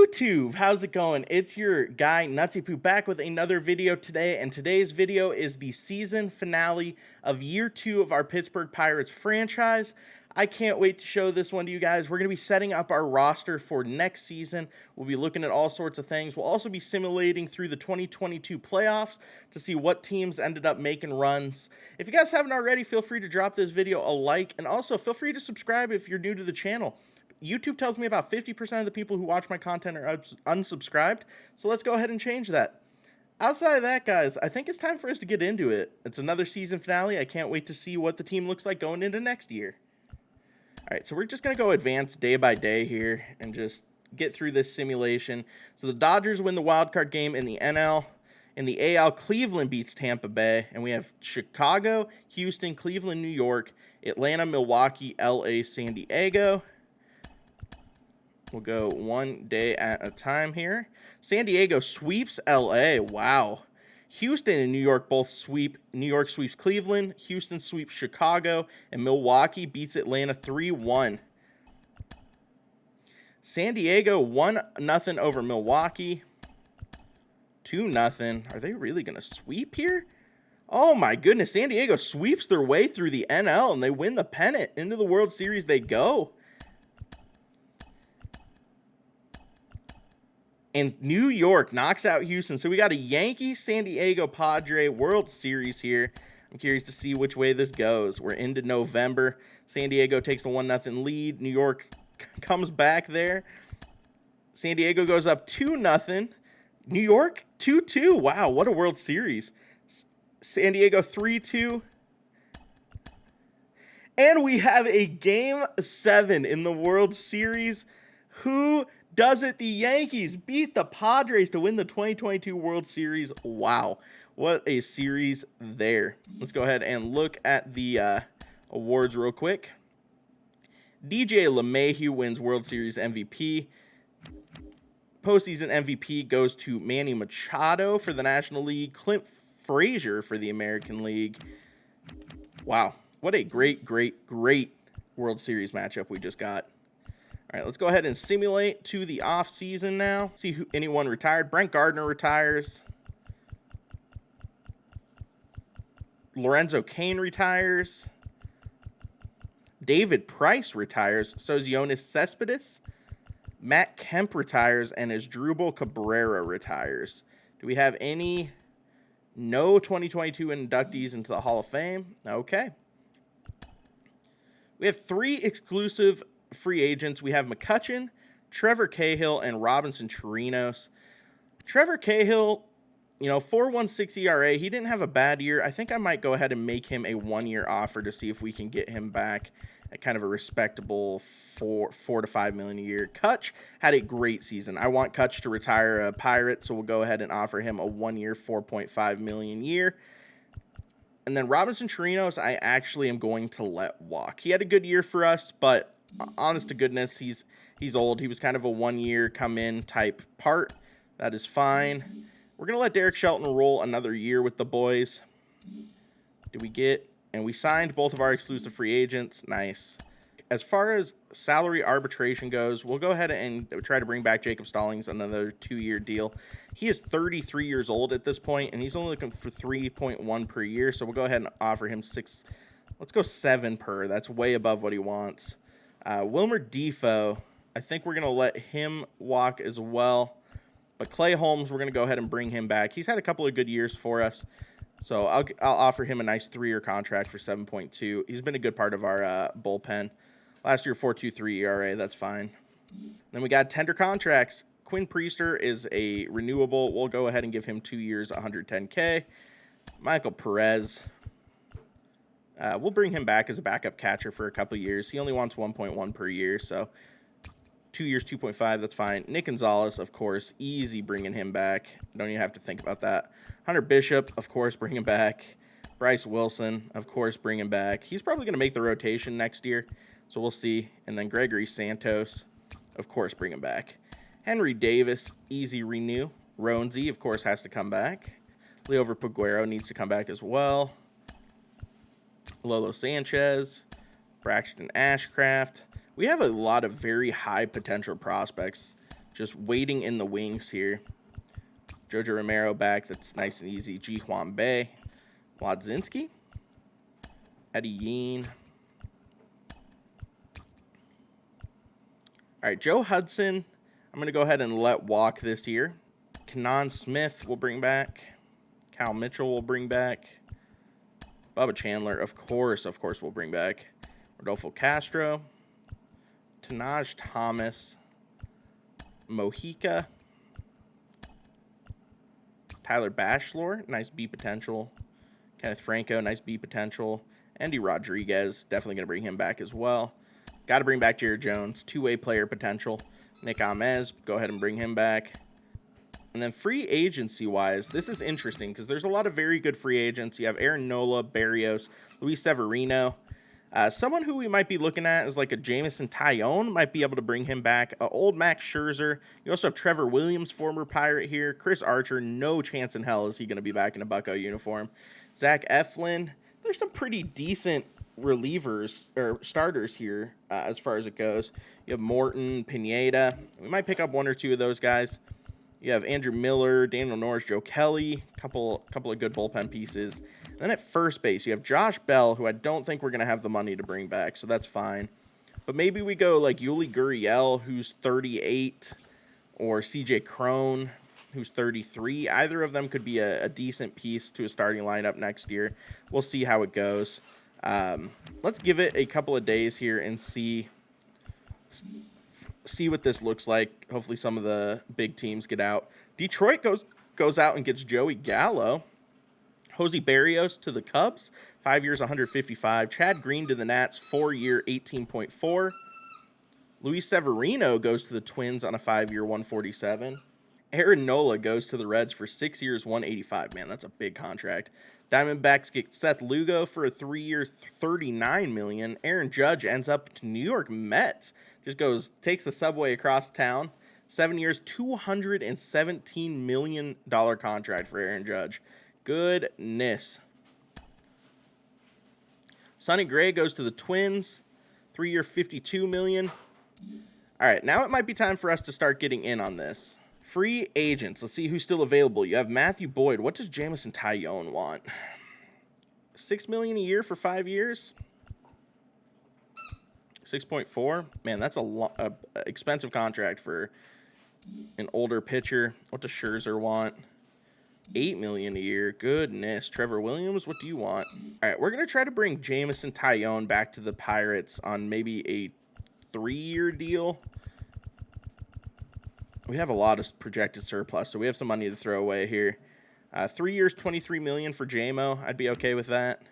YouTube, how's it going? It's your guy Nutzypoo back with another video today, and today's video is the season finale of year 2 of our Pittsburgh Pirates franchise. I can't wait to show this one to you guys. We're going to be setting up our roster for next season. We'll be looking at all sorts of things. We'll also be simulating through the 2022 playoffs to see what teams ended up making runs. If you guys haven't already, feel free to drop this video a like, and also feel free to subscribe if you're new to the channel. YouTube tells me about 50% of the people who watch my content are unsubscribed, so let's go ahead and change that. Outside of that, guys, I think it's time for us to get into it. It's another season finale. I can't wait to see what the team looks like going into next year. All right, so we're just going to go advance day by day here and just get through this simulation. So the Dodgers win the wild card game in the NL. In the AL, Cleveland beats Tampa Bay, and we have Chicago, Houston, Cleveland, New York, Atlanta, Milwaukee, LA, San Diego. We'll go one day at a time here. San Diego sweeps LA. Wow. Houston and New York both sweep. New York sweeps Cleveland. Houston sweeps Chicago. And Milwaukee beats Atlanta 3-1. San Diego 1-0 over Milwaukee. 2-0. Are they really going to sweep here? Oh my goodness. San Diego sweeps their way through the NL and they win the pennant. Into the World Series they go. And New York knocks out Houston. So we got a Yankee-San Diego Padre World Series here. I'm curious to see which way this goes. We're into November. San Diego takes a 1-0 lead. New York comes back there. San Diego goes up 2-0. New York 2-2. Wow, what a World Series. San Diego 3-2. And we have a Game 7 in the World Series. Who does it? The Yankees beat the Padres to win the 2022 World Series. Wow, what a series there. Let's go ahead and look at the awards real quick. DJ LeMahieu wins World Series MVP. Postseason MVP goes to Manny Machado for the National League. Clint Frazier for the American League. Wow, what a great World Series matchup we just got. All right, let's go ahead and simulate to the offseason now. See who anyone retired. Brent Gardner retires. Lorenzo Cain retires. David Price retires. So is Yoenis Cespedes. Matt Kemp retires, and Asdrubal Cabrera retires. Do we have any? No 2022 inductees into the Hall of Fame. Okay. We have 3 exclusive free agents. We have McCutchen, Trevor Cahill, and Robinson Chirinos. Trevor Cahill, 4.16 ERA. He didn't have a bad year. I think I might go ahead and make him a 1-year offer to see if we can get him back at kind of a respectable $4 to $5 million a year. Kutch had a great season. I want Kutch to retire a Pirate, so we'll go ahead and offer him a 1-year, $4.5 million a year. And then Robinson Chirinos, I actually am going to let walk. He had a good year for us, but honest to goodness, he's old. He was kind of a 1-year come-in type part. That is fine. We're going to let Derek Shelton roll another year with the boys. And we signed both of our exclusive free agents. Nice. As far as salary arbitration goes, we'll go ahead and try to bring back Jacob Stallings, another 2-year deal. He is 33 years old at this point, and he's only looking for 3.1 per year, so we'll go ahead and offer him 6. Let's go 7 per. That's way above what he wants. Wilmer Defoe, I think we're going to let him walk as well. But Clay Holmes, we're going to go ahead and bring him back. He's had a couple of good years for us. So I'll offer him a nice 3-year contract for 7.2. He's been a good part of our bullpen. Last year, 4.23 ERA. That's fine. Then we got tender contracts. Quinn Priester is a renewable. We'll go ahead and give him 2 years, $110K. Michael Perez. We'll bring him back as a backup catcher for a couple years. He only wants 1.1 per year, so 2 years, 2.5, that's fine. Nick Gonzalez, of course, easy bringing him back. Don't even have to think about that. Hunter Bishop, of course, bring him back. Bryce Wilson, of course, bring him back. He's probably going to make the rotation next year, so we'll see. And then Gregory Santos, of course, bring him back. Henry Davis, easy renew. Ronzi, of course, has to come back. Leover Peguero needs to come back as well. Lolo Sanchez, Braxton Ashcraft. We have a lot of very high potential prospects just waiting in the wings here. Jojo Romero back. That's nice and easy. Ji Hwan Bae. Wodzinski. Eddie Yeen. All right, Joe Hudson, I'm going to go ahead and let walk this year. Kenan Smith will bring back. Cal Mitchell will bring back. Bubba Chandler, of course, we'll bring back. Rodolfo Castro. Tanaj Thomas. Mojica. Tyler Bashlor, nice B potential. Kenneth Franco, nice B potential. Andy Rodriguez, definitely going to bring him back as well. Got to bring back Jared Jones, two-way player potential. Nick Amez, go ahead and bring him back. And then free agency-wise, this is interesting because there's a lot of very good free agents. You have Aaron Nola, Barrios, Luis Severino. Someone who we might be looking at is like a Jameson Taillon, might be able to bring him back. Old Max Scherzer. You also have Trevor Williams, former Pirate here. Chris Archer, no chance in hell is he going to be back in a Bucco uniform. Zach Eflin. There's some pretty decent relievers or starters here as far as it goes. You have Morton, Pineda. We might pick up one or two of those guys. You have Andrew Miller, Daniel Norris, Joe Kelly, couple of good bullpen pieces. And then at first base, you have Josh Bell, who I don't think we're going to have the money to bring back, so that's fine. But maybe we go like Yuli Gurriel, who's 38, or CJ Crone, who's 33. Either of them could be a decent piece to a starting lineup next year. We'll see how it goes. Let's give it a couple of days here and see what this looks like. Hopefully some of the big teams get out. Detroit goes out and gets Joey Gallo. Jose Barrios to the Cubs, 5 years, 155. Chad Green to the Nats, 4-year, 18.4. Luis Severino goes to the Twins on a 5-year, 147. Aaron Nola goes to the Reds for 6 years, 185. Man, that's a big contract. Diamondbacks get Seth Lugo for a 3-year, $39 million. Aaron Judge ends up to New York Mets. Takes the subway across town. 7 years, $217 million contract for Aaron Judge. Goodness. Sonny Gray goes to the Twins. 3-year, $52 million. All right, now it might be time for us to start getting in on this. Free agents. Let's see who's still available. You have Matthew Boyd. What does Jameson Taillon want? $6 million a year for 5 years? 6.4? Man, that's a expensive contract for an older pitcher. What does Scherzer want? $8 million a year. Goodness. Trevor Williams, what do you want? All right, we're going to try to bring Jameson Taillon back to the Pirates on maybe a 3-year deal. We have a lot of projected surplus, so we have some money to throw away here. 3 years, $23 million for JMO. I'd be okay with that.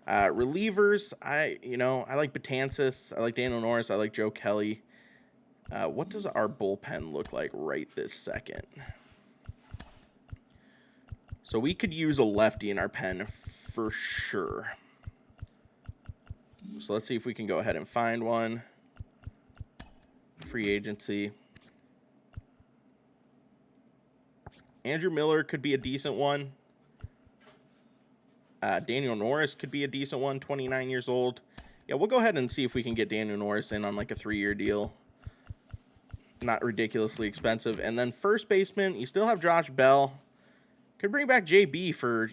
Relievers, I like Betances. I like Daniel Norris. I like Joe Kelly. What does our bullpen look like right this second? So we could use a lefty in our pen for sure. So let's see if we can go ahead and find one. Free agency. Andrew Miller could be a decent one. Daniel Norris could be a decent one, 29 years old. Yeah, we'll go ahead and see if we can get Daniel Norris in on like a 3-year deal. Not ridiculously expensive. And then first baseman, you still have Josh Bell. Could bring back JB for,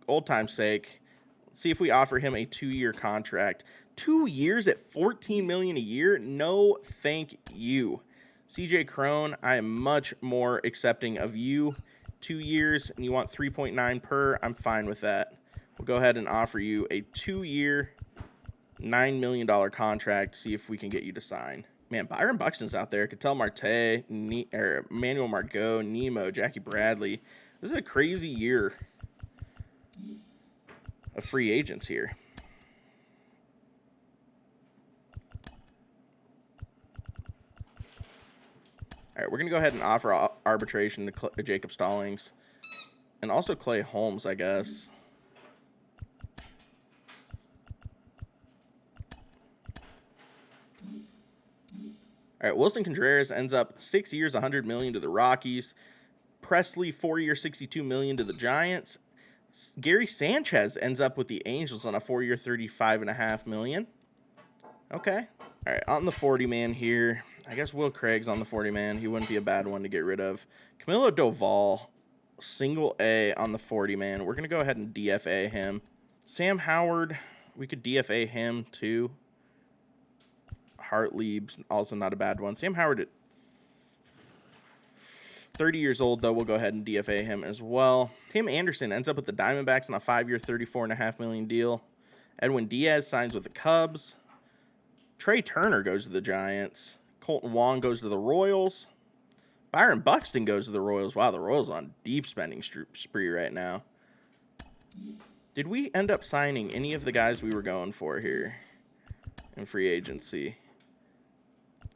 old time's sake. Let's see if we offer him a 2-year contract. 2 years at $14 million a year? No, thank you. CJ Crone, I am much more accepting of you. 2 years, and you want 3.9 per. I'm fine with that. We'll go ahead and offer you a 2-year, $9 million contract. See if we can get you to sign. Man, Byron Buxton's out there. Ketel Marte, Manuel Margot, Nemo, Jackie Bradley. This is a crazy year of free agents here. All right, we're going to go ahead and offer arbitration to Jacob Stallings and also Clay Holmes, I guess. All right, Wilson Contreras ends up 6 years, $100 million to the Rockies. Presley, 4-year, $62 million to the Giants. Gary Sanchez ends up with the Angels on a 4-year, $35.5 million. Okay. All right, on the 40-man here. I guess Will Craig's on the 40-man. He wouldn't be a bad one to get rid of. Camilo Doval, single A on the 40-man. We're going to go ahead and DFA him. Sam Howard, we could DFA him too. Hartlieb's also not a bad one. Sam Howard at 30 years old, though. We'll go ahead and DFA him as well. Tim Anderson ends up with the Diamondbacks on a 5-year, $34.5 million deal. Edwin Diaz signs with the Cubs. Trey Turner goes to the Giants. Colton Wong goes to the Royals. Byron Buxton goes to the Royals. Wow, the Royals on deep spending spree right now. Did we end up signing any of the guys we were going for here in free agency?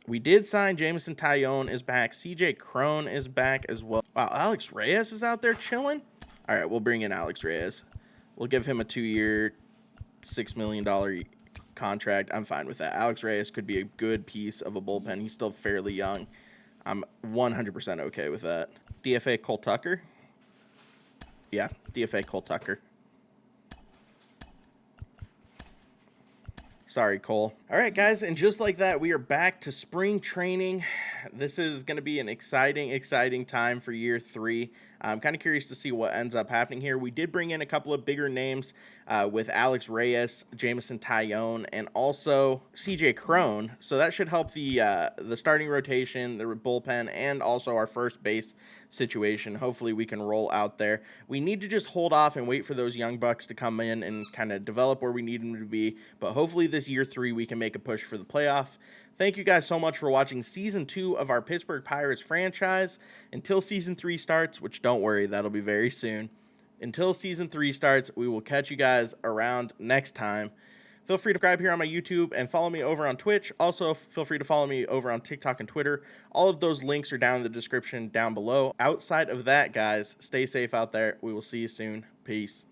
We did sign Jameson Taillon is back. CJ Crone is back as well. Wow, Alex Reyes is out there chilling. All right, we'll bring in Alex Reyes. We'll give him a 2-year, $6 million contract. I'm fine with that. Alex Reyes could be a good piece of a bullpen. He's still fairly young. I'm 100% okay with that. DFA Cole Tucker. Yeah, DFA Cole Tucker. Sorry, Cole. All right, guys, and just like that, we are back to spring training. This is going to be an exciting time for year 3. I'm kind of curious to see what ends up happening here. We did bring in a couple of bigger names with Alex Reyes, Jameson Taillon, and also CJ Crone. So that should help the starting rotation, the bullpen, and also our first base situation. Hopefully we can roll out there. We need to just hold off and wait for those young bucks to come in and kind of develop where we need them to be. But hopefully this year 3 we can make a push for the playoff. Thank you guys so much for watching Season 2 of our Pittsburgh Pirates franchise. Until Season 3 starts, which don't worry, that'll be very soon. Until Season 3 starts, we will catch you guys around next time. Feel free to subscribe here on my YouTube and follow me over on Twitch. Also, feel free to follow me over on TikTok and Twitter. All of those links are down in the description down below. Outside of that, guys, stay safe out there. We will see you soon. Peace.